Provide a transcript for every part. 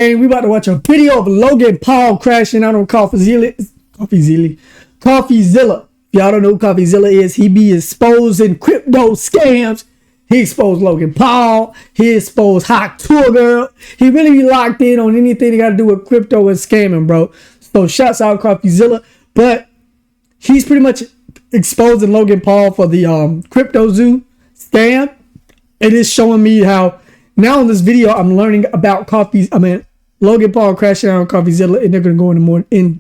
And we about to watch a video of Logan Paul crashing out on Coffeezilla. If y'all don't know who Coffeezilla is, he be exposing crypto scams. He exposed Logan Paul. He exposed Hot Tour Girl. He really be locked in on anything that got to do with crypto and scamming, bro. So shouts out Coffeezilla. But he's pretty much exposing Logan Paul for the crypto zoo scam. It is showing me how now in this video I'm learning about Logan Paul crashing out on Coffeezilla, and they're gonna go into more in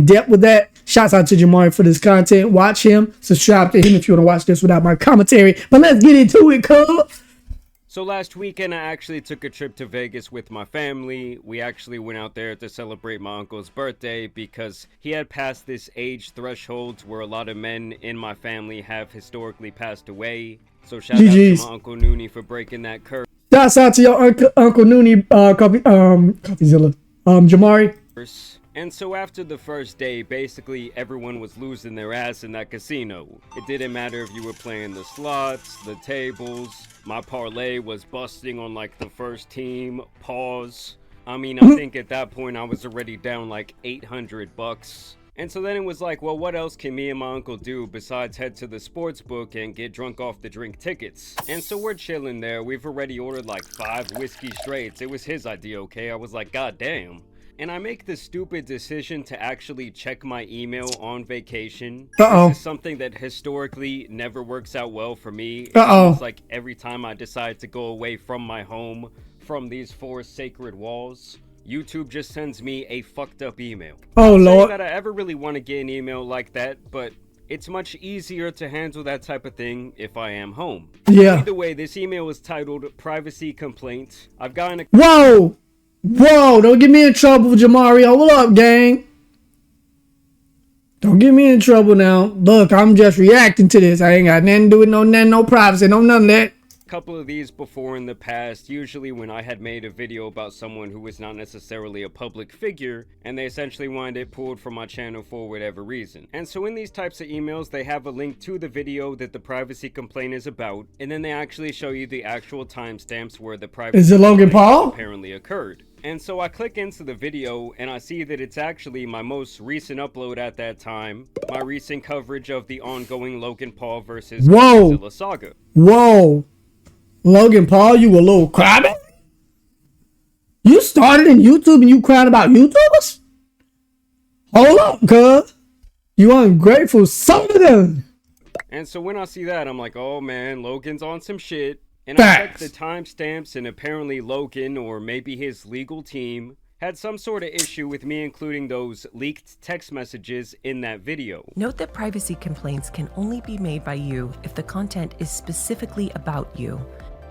depth with that. Shouts out to Jamari for this content. Watch him, subscribe to him if you want to watch this without my commentary. But let's get into it, cuz. So last weekend I actually took a trip to Vegas with my family. We actually went out there to celebrate my uncle's birthday because he had passed this age threshold where a lot of men in my family have historically passed away. So shout out to my Uncle Noonie for breaking that curse. Shouts out to your Uncle Noonie, Coffeezilla, Jamari. And so after the first day, basically everyone was losing their ass in that casino. It didn't matter if you were playing the slots, the tables. My parlay was busting on like the first team. Pause. I mean, I think at that point I was already down like $800. And so then it was like, well, what else can me and my uncle do besides head to the sports book and get drunk off the drink tickets? And so we're chilling there. We've already ordered like 5 whiskey straights. It was his idea, okay? I was like, God damn. And I make the stupid decision to actually check my email on vacation. This is something that historically never works out well for me. It's like every time I decide to go away from my home, from these 4 sacred walls, YouTube just sends me a fucked up email. Oh, Lord. Not that I ever really want to get an email like that, but it's much easier to handle that type of thing if I am home. Yeah. Either way, this email is titled Privacy Complaint. I've gotten a... Whoa! Whoa, don't get me in trouble, Jamari. Hold up, gang. Don't get me in trouble now. Look, I'm just reacting to this. I ain't got nothing to do with no privacy, no none of that. Couple of these before in the past, usually when I had made a video about someone who was not necessarily a public figure, and they essentially wanted it pulled from my channel for whatever reason. And so in these types of emails, they have a link to the video that the privacy complaint is about, and then they actually show you the actual timestamps where the privacy Logan Paul apparently occurred. And so I click into the video and I see that it's actually my most recent upload at that time, my recent coverage of the ongoing Logan Paul versus Coffeezilla saga. Whoa. Logan Paul, you a little crybaby? You started in YouTube and you cried about YouTubers? Hold up, cuz. You ungrateful son of them. And so when I see that, I'm like, oh man, Logan's on some shit. And I checked the timestamps, and apparently Logan, or maybe his legal team, had some sort of issue with me including those leaked text messages in that video. Note that privacy complaints can only be made by you if the content is specifically about you.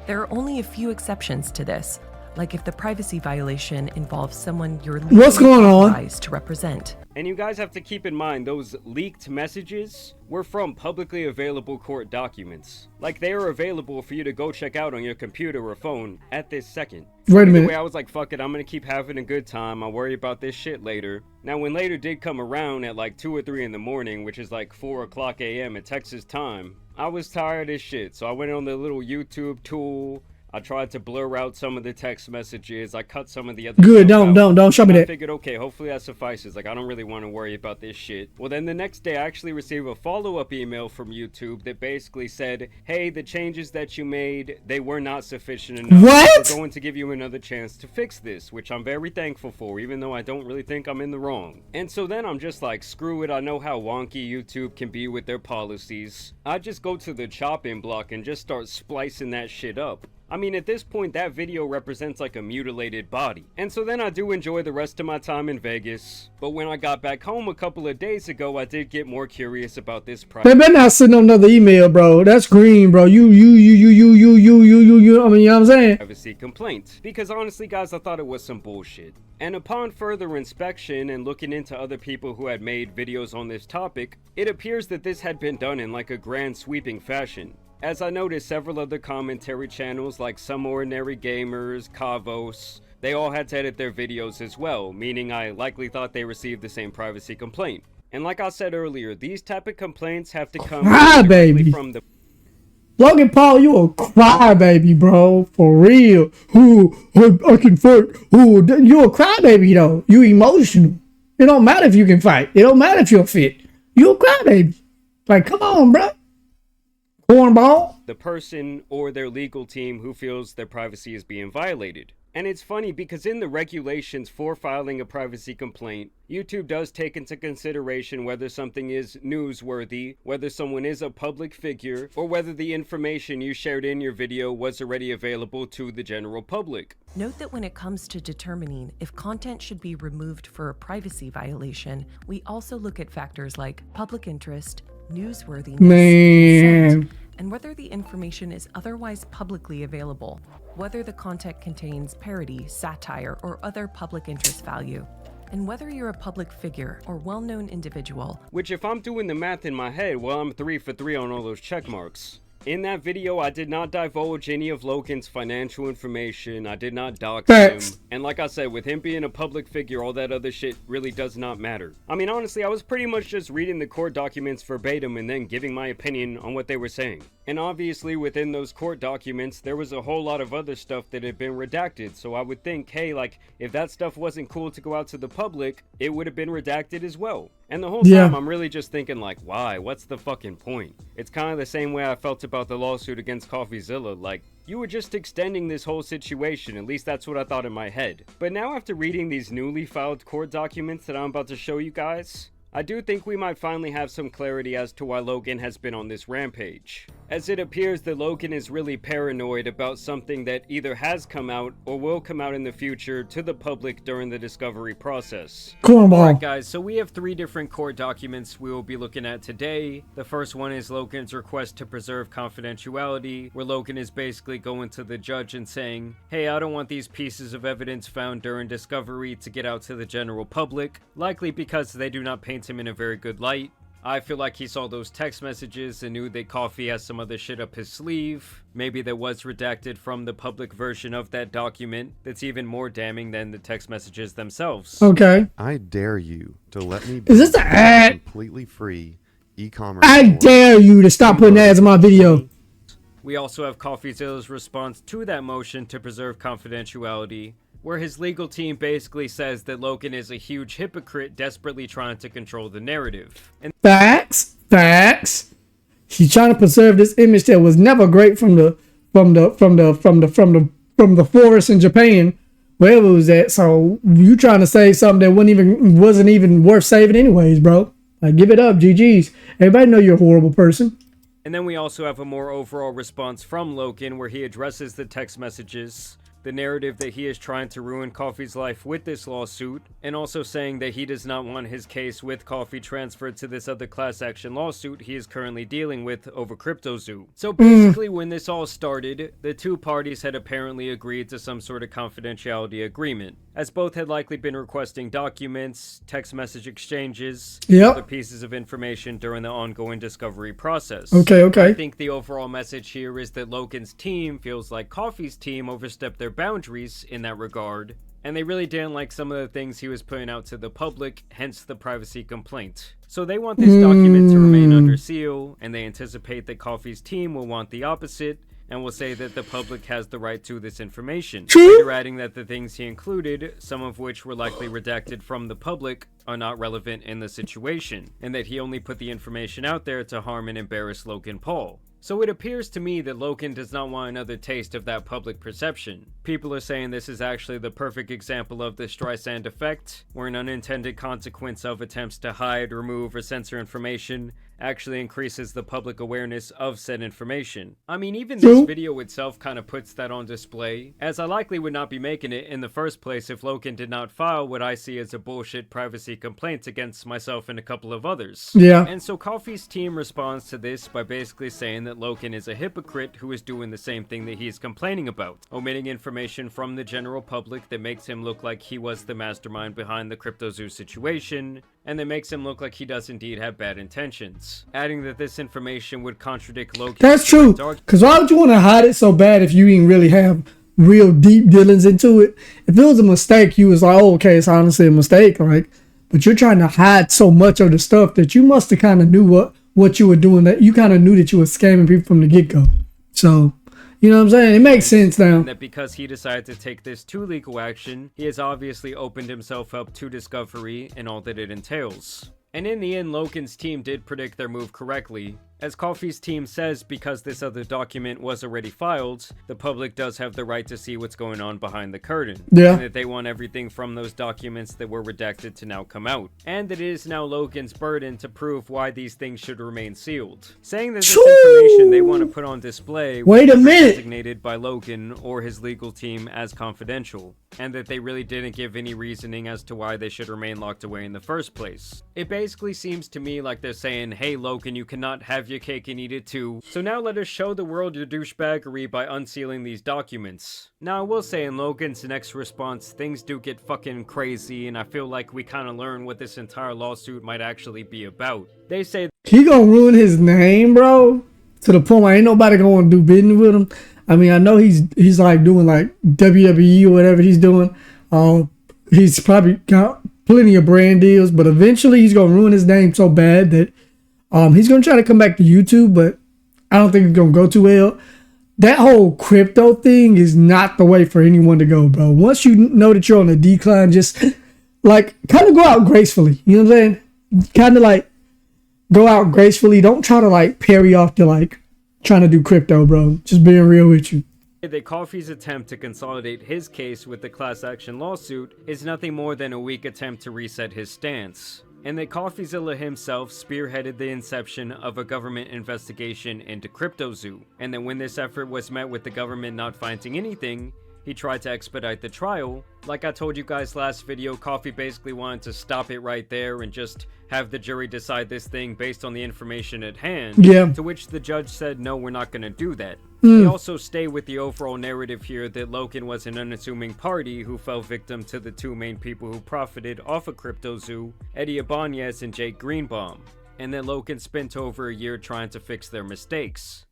There are only a few exceptions to this, like if the privacy violation involves someone you're legally authorized to represent. And you guys have to keep in mind, those leaked messages were from publicly available court documents. Like, they are available for you to go check out on your computer or phone at this second. Wait a minute. I was like, fuck it, I'm gonna keep having a good time. I'll worry about this shit later. Now, when later did come around at like 2 or 3 in the morning, which is like 4 o'clock a.m. at Texas time, I was tired as shit. So I went on the little YouTube tool. I tried to blur out some of the text messages. I cut some of the other Good, don't show me that. I figured, okay, hopefully that suffices. Like, I don't really want to worry about this shit. Well, then the next day, I actually received a follow-up email from YouTube that basically said, hey, the changes that you made, they were not sufficient enough. What? We're going to give you another chance to fix this, which I'm very thankful for, even though I don't really think I'm in the wrong. And so then I'm just like, screw it. I know how wonky YouTube can be with their policies. I just go to the chopping block and just start splicing that shit up. I mean, at this point, that video represents like a mutilated body. And so then I do enjoy the rest of my time in Vegas. But when I got back home a couple of days ago, I did get more curious about this privacy. They better not send another email, bro. That's green, bro. I mean, you know what I'm saying? Privacy complaint. Because honestly, guys, I thought it was some bullshit. And upon further inspection and looking into other people who had made videos on this topic, it appears that this had been done in like a grand sweeping fashion. As I noticed, several other commentary channels like Some Ordinary Gamers, Kavos, they all had to edit their videos as well, meaning I likely thought they received the same privacy complaint. And like I said earlier, these type of complaints have to come directly from the Logan Paul, you a crybaby, bro. For real. Ooh, I can fight. Ooh, you a crybaby, though. You emotional. It don't matter if you can fight. It don't matter if you're fit. You a crybaby. Like, come on, bro. Cornball. The person or their legal team who feels their privacy is being violated. And it's funny because in the regulations for filing a privacy complaint, YouTube does take into consideration whether something is newsworthy, whether someone is a public figure, or whether the information you shared in your video was already available to the general public. Note that when it comes to determining if content should be removed for a privacy violation, we also look at factors like public interest, newsworthiness, consent, and whether the information is otherwise publicly available, whether the content contains parody, satire, or other public interest value, and whether you're a public figure or well-known individual. Which, if I'm doing the math in my head, well, I'm 3 for 3 on all those check marks. In that video, I did not divulge any of Logan's financial information. I did not dox him. And like I said, with him being a public figure, all that other shit really does not matter. I mean, honestly, I was pretty much just reading the court documents verbatim and then giving my opinion on what they were saying. And obviously, within those court documents, there was a whole lot of other stuff that had been redacted. So I would think, hey, like, if that stuff wasn't cool to go out to the public, it would have been redacted as well. And the whole time, I'm really just thinking, like, why? What's the fucking point? It's kind of the same way I felt about the lawsuit against Coffeevilla. Like, you were just extending this whole situation. At least that's what I thought in my head. But now after reading these newly filed court documents that I'm about to show you guys, I do think we might finally have some clarity as to why Logan has been on this rampage. As it appears that Logan is really paranoid about something that either has come out or will come out in the future to the public during the discovery process. Alright guys, so we have 3 different court documents we will be looking at today. The first one is Logan's request to preserve confidentiality, where Logan is basically going to the judge and saying, hey, I don't want these pieces of evidence found during discovery to get out to the general public, likely because they do not paint him in a very good light. I feel like he saw those text messages and knew that Coffee has some other shit up his sleeve. Maybe that was redacted from the public version of that document that's even more damning than the text messages themselves. Okay. I dare you to let me Is this an ad? Completely free e-commerce. I dare you to stop putting ads in my video. We also have Coffeezilla's response to that motion to preserve confidentiality, where his legal team basically says that Logan is a huge hypocrite desperately trying to control the narrative. And Facts. He's trying to preserve this image that was never great from the forest in Japan, wherever it was at. So you trying to save something that wasn't even worth saving anyways, bro. Like, give it up, GG's. Everybody know you're a horrible person. And then we also have a more overall response from Logan where he addresses the text messages, the narrative that he is trying to ruin Coffee's life with this lawsuit, and also saying that he does not want his case with Coffee transferred to this other class action lawsuit he is currently dealing with over CryptoZoo. So basically, when this all started, the 2 parties had apparently agreed to some sort of confidentiality agreement, as both had likely been requesting documents, text message exchanges, and other pieces of information during the ongoing discovery process. Okay. I think the overall message here is that Logan's team feels like Coffee's team overstepped their boundaries in that regard, and they really didn't like some of the things he was putting out to the public, hence the privacy complaint. So they want this document to remain under seal, and they anticipate that Coffee's team will want the opposite, and will say that the public has the right to this information. Later adding that the things he included, some of which were likely redacted from the public, are not relevant in the situation, and that he only put the information out there to harm and embarrass Logan Paul. So it appears to me that Logan does not want another taste of that public perception. People are saying this is actually the perfect example of the Streisand effect, where an unintended consequence of attempts to hide, remove, or censor information actually increases the public awareness of said information. I mean, even this video itself kind of puts that on display, as I likely would not be making it in the first place if Logan did not file what I see as a bullshit privacy complaint against myself and a couple of others. And so Coffee's team responds to this by basically saying that Logan is a hypocrite who is doing the same thing that he's complaining about, omitting information from the general public that makes him look like he was the mastermind behind the CryptoZoo situation, and that makes him look like he does indeed have bad intentions, adding that this information would contradict Logan's— That's true, because why would you want to hide it so bad if you didn't really have real deep dealings into it? If it was a mistake, you was like, oh, okay, it's honestly a mistake, like, but you're trying to hide so much of the stuff that you must have kind of knew what you were doing, that you kind of knew that you were scamming people from the get-go. So, you know what I'm saying? It makes sense now. That because he decided to take this to legal action, he has obviously opened himself up to discovery and all that it entails. And in the end, Logan's team did predict their move correctly. As Coffee's team says, because this other document was already filed, the public does have the right to see what's going on behind the curtain. Yeah. And that they want everything from those documents that were redacted to now come out. And that it is now Logan's burden to prove why these things should remain sealed. Saying that this information they want to put on display was designated by Logan or his legal team as confidential. And that they really didn't give any reasoning as to why they should remain locked away in the first place. It basically seems to me like they're saying, hey Logan, you cannot have your cake and eat it too. So now let us show the world your douchebaggery by unsealing these documents. Now I will say in Logan's next response, things do get fucking crazy and I feel like we kind of learn what this entire lawsuit might actually be about. They say he gonna ruin his name, bro, to the point where ain't nobody gonna do business with him. I mean, I know he's like doing like WWE or whatever he's doing. He's probably got plenty of brand deals, but eventually he's gonna ruin his name so bad that he's gonna try to come back to YouTube, but I don't think it's gonna go too well. That whole crypto thing is not the way for anyone to go, bro. Once you know that you're on a decline, just like kind of go out gracefully. You know what I'm saying? Kind of like go out gracefully. Don't try to like parry off to like trying to do crypto, bro. Just being real with you. that Coffee's attempt to consolidate his case with the class action lawsuit is nothing more than a weak attempt to reset his stance, and that Coffeezilla himself spearheaded the inception of a government investigation into CryptoZoo, and that when this effort was met with the government not finding anything, he tried to expedite the trial. Like I told you guys last video, Coffee basically wanted to stop it right there and just have the jury decide this thing based on the information at hand. Yeah. To which the judge said, no, we're not going to do that. They also stay with the overall narrative here that Logan was an unassuming party who fell victim to the two main people who profited off of CryptoZoo, Eddie Ibanez and Jake Greenbaum, and that Logan spent over a year trying to fix their mistakes.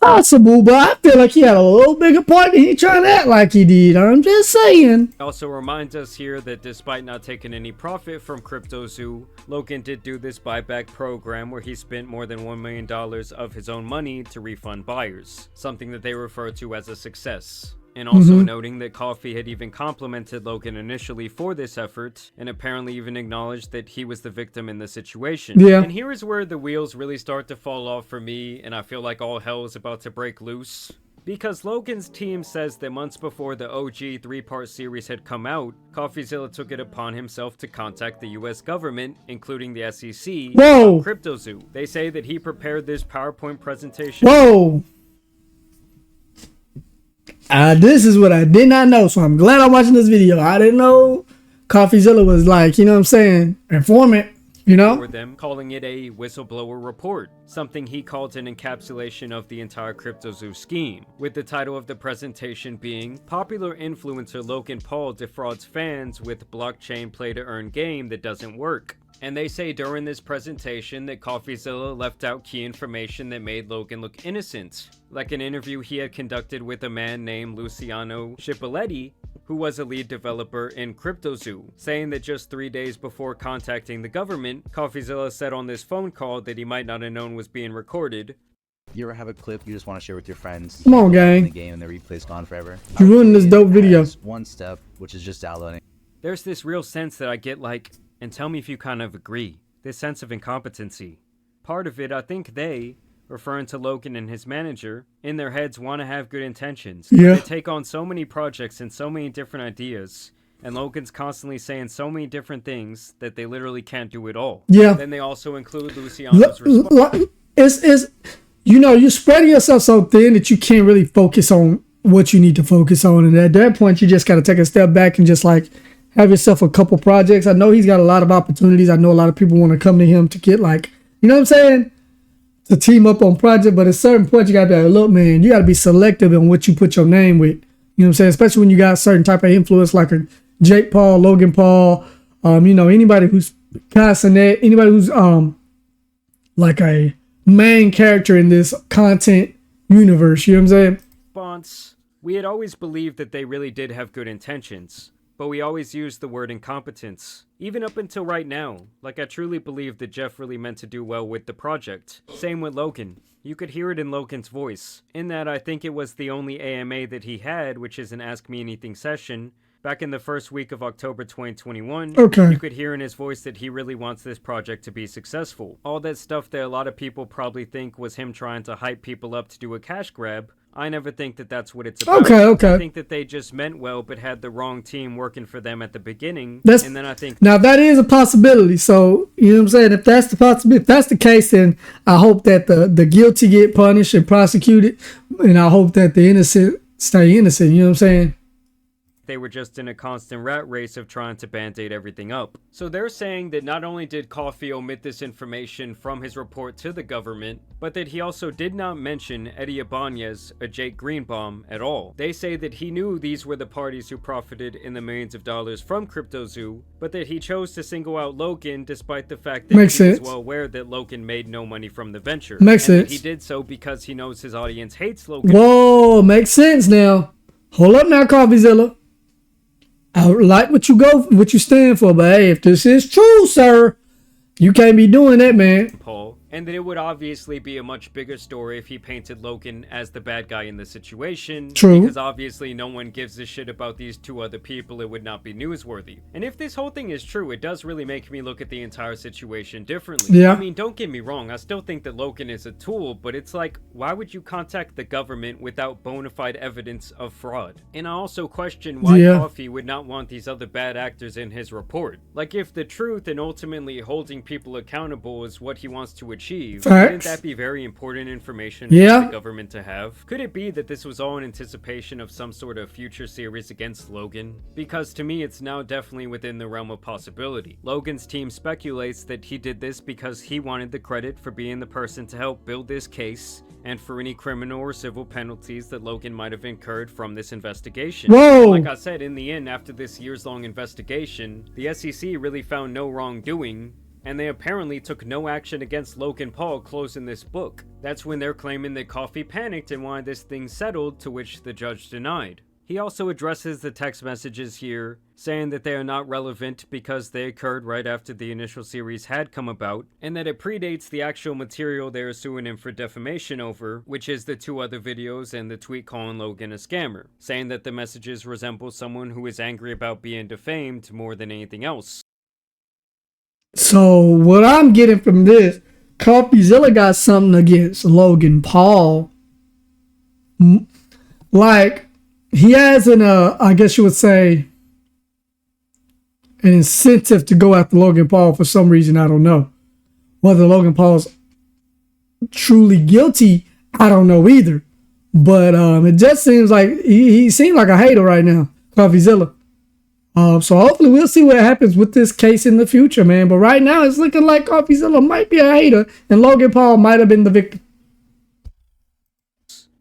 Possible, but I feel like he had a little bigger part than he trying to act like he did. I'm just saying. Also reminds us here that despite not taking any profit from CryptoZoo, Logan did do this buyback program where he spent more than $1 million of his own money to refund buyers, something that they refer to as a success. And also noting that Coffee had even complimented Logan initially for this effort, and apparently even acknowledged that he was the victim in the situation. Yeah. And here is where the wheels really start to fall off for me, and I feel like all hell is about to break loose. Because Logan's team says that months before the OG 3-part series had come out, Coffeezilla took it upon himself to contact the US government, including the SEC, about CryptoZoo. They say that he prepared this PowerPoint presentation. This is what I did not know, so I'm glad I'm watching this video. I didn't know Coffeezilla was like, you know what I'm saying, informant, you know? For them, calling it a whistleblower report, something he called an encapsulation of the entire CryptoZoo scheme, with the title of the presentation being Popular Influencer Logan Paul Defrauds Fans with Blockchain Play-to-Earn Game That Doesn't Work. And they say during this presentation that Coffeezilla left out key information that made Logan look innocent, like an interview he had conducted with a man named Luciano Cipoletti, who was a lead developer in CryptoZoo, saying that just 3 days before contacting the government, Coffeezilla said on this phone call that he might not have known was being recorded. You ever have a clip you just want to share with your friends? Come on, gang. The game and the replay's gone forever. You ruined this dope video. One step, which is just downloading. There's this real sense that I get like, and tell me if you kind of agree, this sense of incompetency. Part of it, I think they, referring to Logan and his manager, in their heads want to have good intentions. Yeah. They take on so many projects and so many different ideas, and Logan's constantly saying so many different things that they literally can't do it all. Yeah. Then they also include Luciano's response. It's you know, you're spreading yourself so thin that you can't really focus on what you need to focus on, and at that point you just got to take a step back and just like have yourself a couple projects. I know he's got a lot of opportunities. I know a lot of people want to come to him to get like, you know what I'm saying, to team up on project, but at a certain point you gotta be like, look man, you gotta be selective in what you put your name with. You know what I'm saying? Especially when you got a certain type of influence like a Jake Paul, Logan Paul, you know, anybody who's Casanet, anybody who's like a main character in this content universe, you know what I'm saying? We had always believed that they really did have good intentions, but we always used the word incompetence. Even up until right now, like I truly believe that Jeff really meant to do well with the project. Same with Logan. You could hear it in Logan's voice, in that I think it was the only AMA that he had, which is an Ask Me Anything session. Back in the first week of October 2021, Okay. you could hear in his voice that he really wants this project to be successful. All that stuff that a lot of people probably think was him trying to hype people up to do a cash grab, I never think that that's what it's about. Okay. I think that they just meant well, but had the wrong team working for them at the beginning. And then I think... Now, that is a possibility. So, you know what I'm saying? If that's the possibility, if that's the case, then I hope that the guilty get punished and prosecuted. And I hope that the innocent stay innocent. You know what I'm saying? They were just in a constant rat race of trying to band-aid everything up. So they're saying that not only did Coffee omit this information from his report to the government, but that he also did not mention Eddie Ibanez or Jake Greenbaum at all. They say that he knew these were the parties who profited in the millions of dollars from CryptoZoo, but that he chose to single out Logan despite the fact that he was well aware that Logan made no money from the venture. Makes sense. That he did so because he knows his audience hates Logan. Whoa, makes sense now. Hold up now, Coffeezilla. I like what you stand for, but hey, if this is true, sir, you can't be doing that, man. Paul, and that it would obviously be a much bigger story if he painted Logan as the bad guy in the situation. True. Because obviously no one gives a shit about these two other people. It would not be newsworthy. And if this whole thing is true, it does really make me look at the entire situation differently. Yeah. I mean, don't get me wrong. I still think that Logan is a tool, but it's like, why would you contact the government without bona fide evidence of fraud? And I also question why Coffee would not want these other bad actors in his report. Like, if the truth and ultimately holding people accountable is what he wants to achieve, wouldn't that be very important information for the government to have? Could it be that this was all in anticipation of some sort of future series against Logan? Because to me, it's now definitely within the realm of possibility. Logan's team speculates that he did this because he wanted the credit for being the person to help build this case, and for any criminal or civil penalties that Logan might have incurred from this investigation. Whoa! Like I said, in the end, after this years-long investigation, the SEC really found no wrongdoing, and they apparently took no action against Logan Paul closing this book. That's when they're claiming that Coffee panicked and wanted this thing settled, to which the judge denied. He also addresses the text messages here, saying that they are not relevant because they occurred right after the initial series had come about, and that it predates the actual material they are suing him for defamation over, which is the two other videos and the tweet calling Logan a scammer, saying that the messages resemble someone who is angry about being defamed more than anything else. So what I'm getting from this, Coffeezilla got something against Logan Paul. Like, he has I guess you would say, an incentive to go after Logan Paul for some reason. I don't know. Whether Logan Paul's truly guilty, I don't know either. But it just seems like he seems like a hater right now, Coffeezilla. So hopefully we'll see what happens with this case in the future, man. But right now it's looking like Coffeezilla might be a hater and Logan Paul might have been the victim.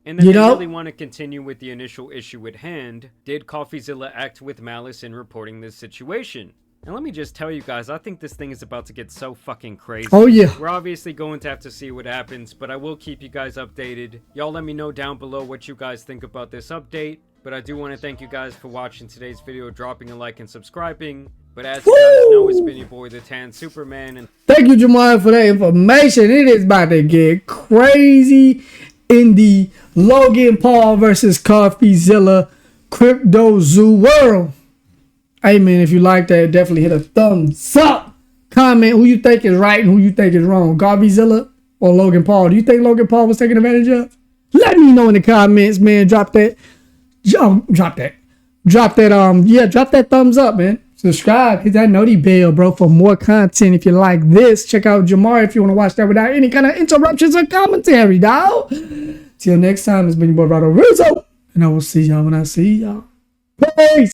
And then they really want to continue with the initial issue at hand. Did Coffeezilla act with malice in reporting this situation? And let me just tell you guys, I think this thing is about to get so fucking crazy. Oh yeah. We're obviously going to have to see what happens, but I will keep you guys updated. Y'all let me know down below what you guys think about this update. But I do want to thank you guys for watching today's video, dropping a like and subscribing. But as you guys know, it's been your boy, the Tan Superman. And thank you, Jamar, for that information. It is about to get crazy in the Logan Paul versus Coffeezilla CryptoZoo world. Hey man, if you like that, definitely hit a thumbs up. Comment who you think is right and who you think is wrong, Coffeezilla or Logan Paul. Do you think Logan Paul was taken advantage of? Let me know in the comments, man. Drop that thumbs up, man. Subscribe, hit that noti bell, bro, for more content. If you like this, check out Jamar if you want to watch that without any kind of interruptions or commentary, dawg. Till next time, it's been your boy, Rado Rizzo, and I will see y'all when I see y'all. Peace.